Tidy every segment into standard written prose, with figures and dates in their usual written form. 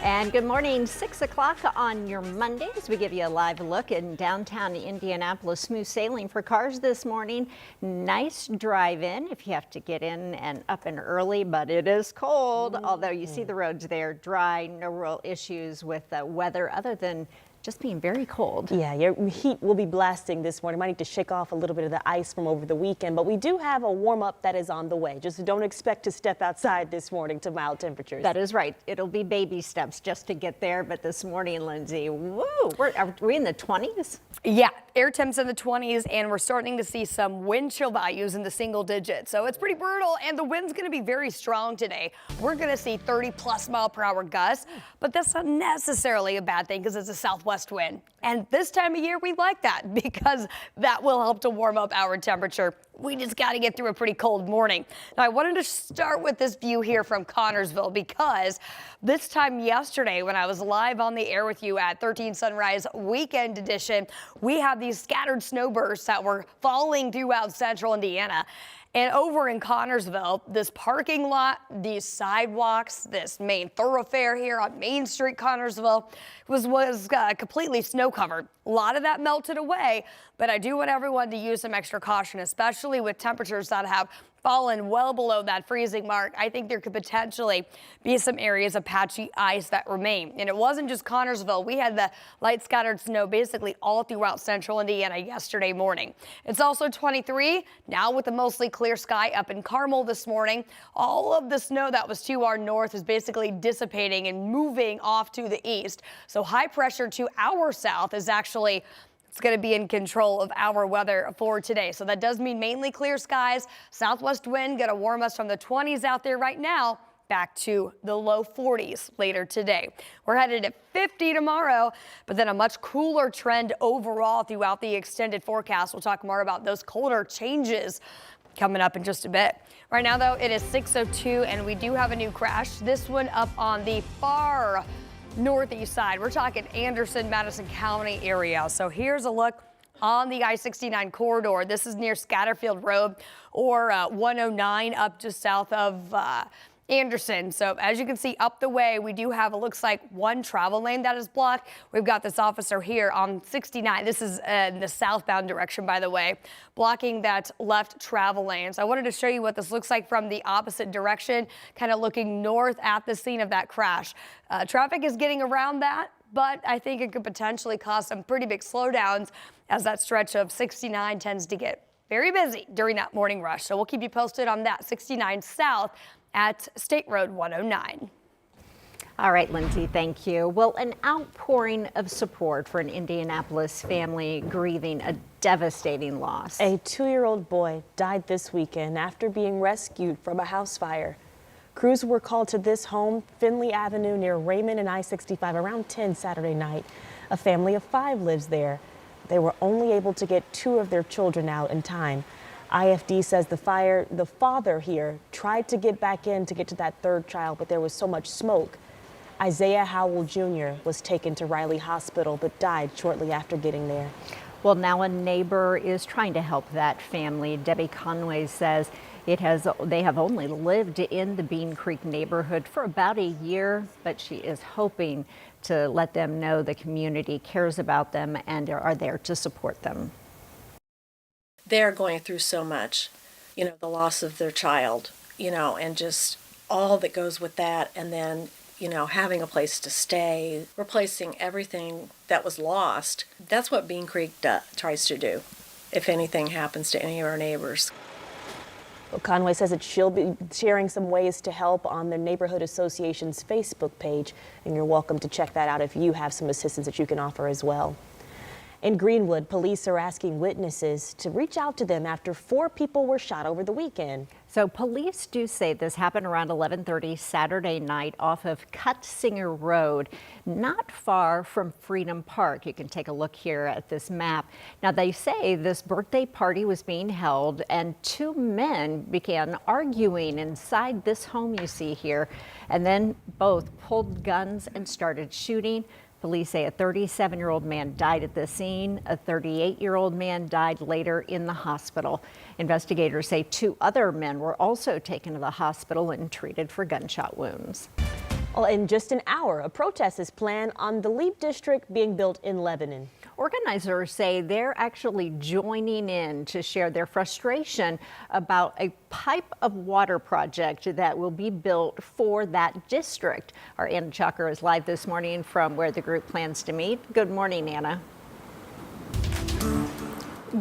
And good morning, 6 o'clock on your Mondays. We give you a live look in downtown Indianapolis. Smooth sailing for cars this morning. Nice drive-in if you have to get in and up and early, but it is cold. Although you see the roads there dry, no real issues with the weather other than just being very cold. Yeah, your heat will be blasting this morning. Might need to shake off a little bit of the ice from over the weekend, but we do have a warm up that is on the way. Just don't expect to step outside this morning to mild temperatures. That is right. It'll be baby steps just to get there. But this morning, Lindsay, woo, are we in the 20s? Yeah, air temps in the 20s, and we're starting to see some wind chill values in the single digits. So it's pretty brutal, and the wind's going to be very strong today. We're going to see 30-plus-mile-per-hour gusts, but that's not necessarily a bad thing because it's a southwest wind. And this time of year, we like that because that will help to warm up our temperature. We just got to get through a pretty cold morning. Now, I wanted to start with this view here from Connorsville because this time yesterday when I was live on the air with you at 13 Sunrise Weekend Edition, we had these scattered snowbursts that were falling throughout central Indiana. And over in Connorsville, this parking lot, these sidewalks, this main thoroughfare here on Main Street, Connorsville, was completely snow covered. A lot of that melted away, but I do want everyone to use some extra caution, especially with temperatures that have fallen well below that freezing mark. I think there could potentially be some areas of patchy ice that remain. And it wasn't just Connorsville. We had the light scattered snow basically all throughout central Indiana yesterday morning. It's also 23 now with a mostly clear sky up in Carmel this morning. All of the snow that was to our north is basically dissipating and moving off to the east. So high pressure to our south is actually it's going to be in control of our weather for today. So that does mean mainly clear skies. Southwest wind going to warm us from the 20s out there right now back to the low 40s later today. We're headed at 50 tomorrow, but then a much cooler trend overall throughout the extended forecast. We'll talk more about those colder changes coming up in just a bit. Right now, though, it is 6:02 and we do have a new crash. This one up on the far northeast side. We're talking Anderson, Madison County area. So here's a look on the I-69 corridor. This is near Scatterfield Road or 109 up just south of Anderson. So as you can see up the way, we do have, it looks like one travel lane that is blocked. We've got this officer here on 69. This is in the southbound direction, by the way, blocking that left travel lane. So I wanted to show you what this looks like from the opposite direction, kind of looking north at the scene of that crash. Traffic is getting around that, but I think it could potentially cause some pretty big slowdowns as that stretch of 69 tends to get very busy during that morning rush. So we'll keep you posted on that 69 south at State Road 109. All right, Lindsay, thank you. Well, an outpouring of support for an Indianapolis family grieving a devastating loss. A 2-year-old boy died this weekend after being rescued from a house fire. Crews were called to this home, Finley Avenue near Raymond and I-65 around 10 Saturday night. A family of 5 lives there. They were only able to get 2 of their children out in time. IFD says the father here tried to get back in to get to that 3rd child, but there was so much smoke. Isaiah Howell Jr. was taken to Riley Hospital, but died shortly after getting there. Well, now a neighbor is trying to help that family. Debbie Conway says they have only lived in the Bean Creek neighborhood for about a year, but she is hoping to let them know the community cares about them and are there to support them. They're going through so much, the loss of their child, and just all that goes with that. And then, having a place to stay, replacing everything that was lost. That's what Bean Creek tries to do if anything happens to any of our neighbors. Well, Conway says that she'll be sharing some ways to help on the Neighborhood Association's Facebook page, and you're welcome to check that out if you have some assistance that you can offer as well. In Greenwood, police are asking witnesses to reach out to them after 4 people were shot over the weekend. So police do say this happened around 11:30 Saturday night off of Cutsinger Road, not far from Freedom Park. You can take a look here at this map. Now they say this birthday party was being held and 2 men began arguing inside this home you see here, and then both pulled guns and started shooting. Police say a 37-year-old man died at the scene. A 38-year-old man died later in the hospital. Investigators say 2 other men were also taken to the hospital and treated for gunshot wounds. Well, in just an hour, a protest is planned on the LEAP district being built in Lebanon. Organizers say they're actually joining in to share their frustration about a pipe of water project that will be built for that district. Our Anna Chalker is live this morning from where the group plans to meet. Good morning, Anna.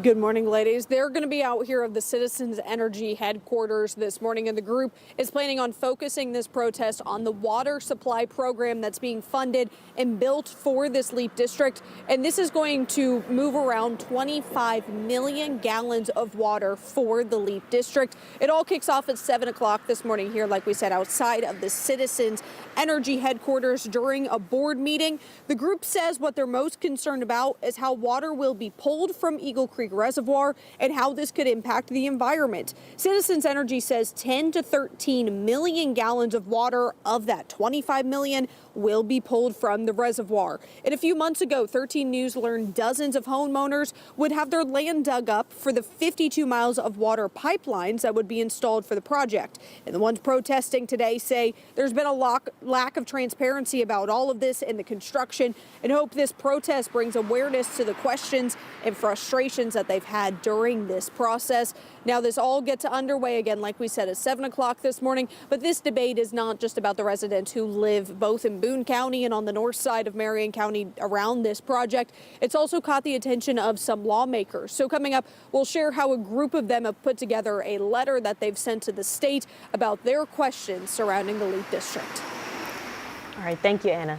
Good morning, ladies. They're going to be out here at the Citizens Energy headquarters this morning, and the group is planning on focusing this protest on the water supply program that's being funded and built for this LEAP district. And this is going to move around 25 million gallons of water for the LEAP district. It all kicks off at 7 o'clock this morning here, like we said, outside of the Citizens Energy headquarters during a board meeting. The group says what they're most concerned about is how water will be pulled from Eagle Creek Reservoir and how this could impact the environment. Citizens Energy says 10 to 13 million gallons of water of that 25 million will be pulled from the reservoir. And a few months ago, 13 News learned dozens of homeowners would have their land dug up for the 52 miles of water pipelines that would be installed for the project. And the ones protesting today say there's been a lack of transparency about all of this in the construction, and hope this protest brings awareness to the questions and frustrations that they've had during this process. Now, this all gets underway again, like we said, at 7 o'clock this morning. But this debate is not just about the residents who live both in Boone County and on the north side of Marion County around this project. It's also caught the attention of some lawmakers. So coming up, we'll share how a group of them have put together a letter that they've sent to the state about their questions surrounding the LEAP district. All right, thank you, Anna.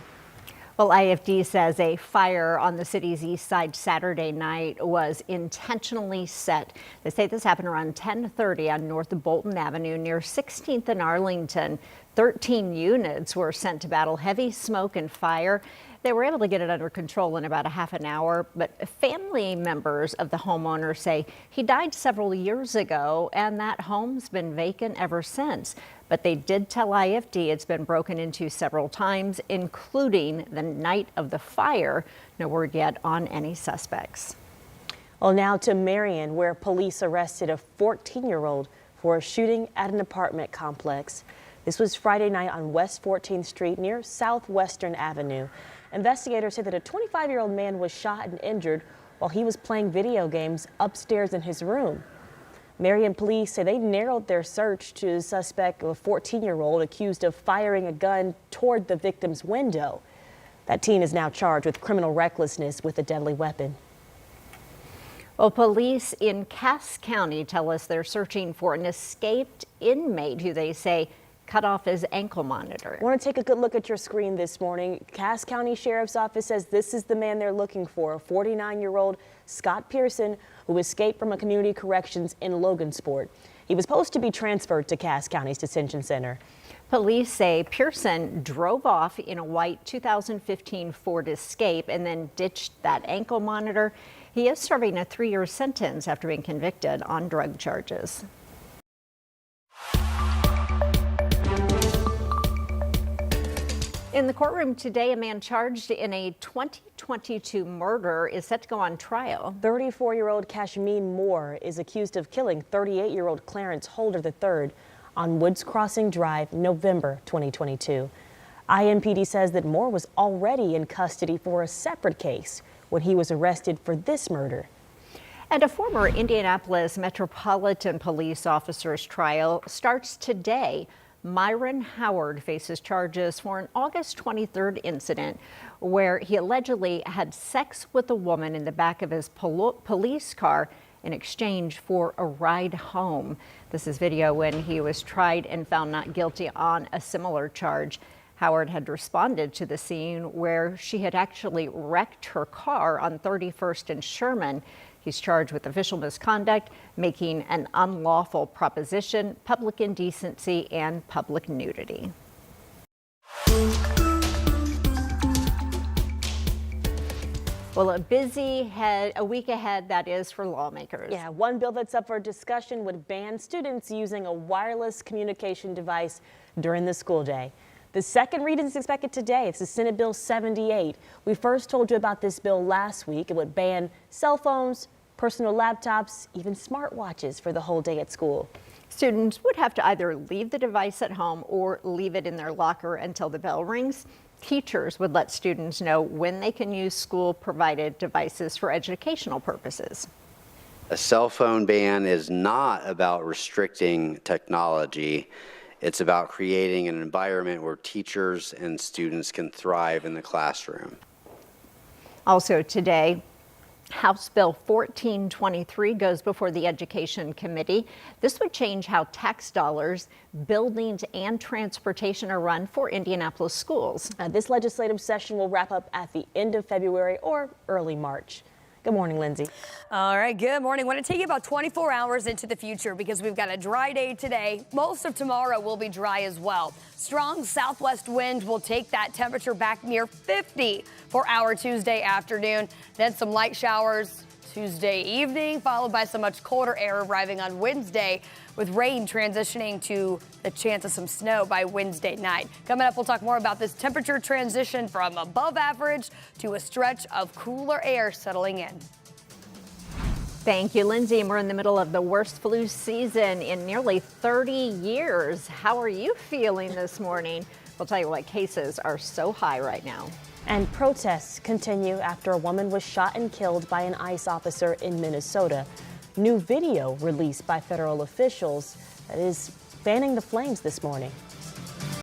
Well, IFD says a fire on the city's east side Saturday night was intentionally set. They say this happened around 10:30 on North Bolton Avenue near 16th and Arlington. 13 units were sent to battle heavy smoke and fire. They were able to get it under control in about a half an hour, but family members of the homeowner say he died several years ago and that home's been vacant ever since. But they did tell IFD it's been broken into several times, including the night of the fire. No word yet on any suspects. Well, now to Marion, where police arrested a 14-year-old for a shooting at an apartment complex. This was Friday night on West 14th Street near Southwestern Avenue. Investigators say that a 25-year-old man was shot and injured while he was playing video games upstairs in his room. Marion police say they narrowed their search to the suspect, a 14-year-old accused of firing a gun toward the victim's window. That teen is now charged with criminal recklessness with a deadly weapon. Well, police in Cass County tell us they're searching for an escaped inmate who they say cut off his ankle monitor. I want to take a good look at your screen this morning. Cass County Sheriff's Office says this is the man they're looking for, a 49-year-old Scott Pearson, who escaped from a community corrections in Logansport. He was supposed to be transferred to Cass County's detention center. Police say Pearson drove off in a white 2015 Ford Escape and then ditched that ankle monitor. He is serving a 3-year sentence after being convicted on drug charges. In the courtroom today, a man charged in a 2022 murder is set to go on trial. 34-year-old Kashmeen Moore is accused of killing 38-year-old Clarence Holder III on Woods Crossing Drive, November 2022. IMPD says that Moore was already in custody for a separate case when he was arrested for this murder. And a former Indianapolis Metropolitan Police officer's trial starts today. Myron Howard faces charges for an August 23rd incident where he allegedly had sex with a woman in the back of his police car in exchange for a ride home. This is video when he was tried and found not guilty on a similar charge. Howard had responded to the scene where she had actually wrecked her car on 31st and Sherman. He's charged with official misconduct, making an unlawful proposition, public indecency, and public nudity. Well, a week ahead, that is, for lawmakers. Yeah, one bill that's up for discussion would ban students using a wireless communication device during the school day. The second reading is expected today. It's the Senate Bill 78. We first told you about this bill last week. It would ban cell phones, personal laptops, even smartwatches for the whole day at school. Students would have to either leave the device at home or leave it in their locker until the bell rings. Teachers would let students know when they can use school-provided devices for educational purposes. A cell phone ban is not about restricting technology. It's about creating an environment where teachers and students can thrive in the classroom. Also today, House Bill 1423 goes before the Education Committee. This would change how tax dollars, buildings, and transportation are run for Indianapolis schools. This legislative session will wrap up at the end of February or early March. Good morning, Lindsay. All right, good morning. I want to take you about 24 hours into the future because we've got a dry day today. Most of tomorrow will be dry as well. Strong southwest wind will take that temperature back near 50 for our Tuesday afternoon. Then some light showers Tuesday evening, followed by some much colder air arriving on Wednesday, with rain transitioning to the chance of some snow by Wednesday night. Coming up, we'll talk more about this temperature transition from above average to a stretch of cooler air settling in. Thank you, Lindsay. We're in the middle of the worst flu season in nearly 30 years. How are you feeling this morning? We'll tell you what, cases are so high right now. And protests continue after a woman was shot and killed by an ICE officer in Minnesota. New video released by federal officials that is fanning the flames this morning.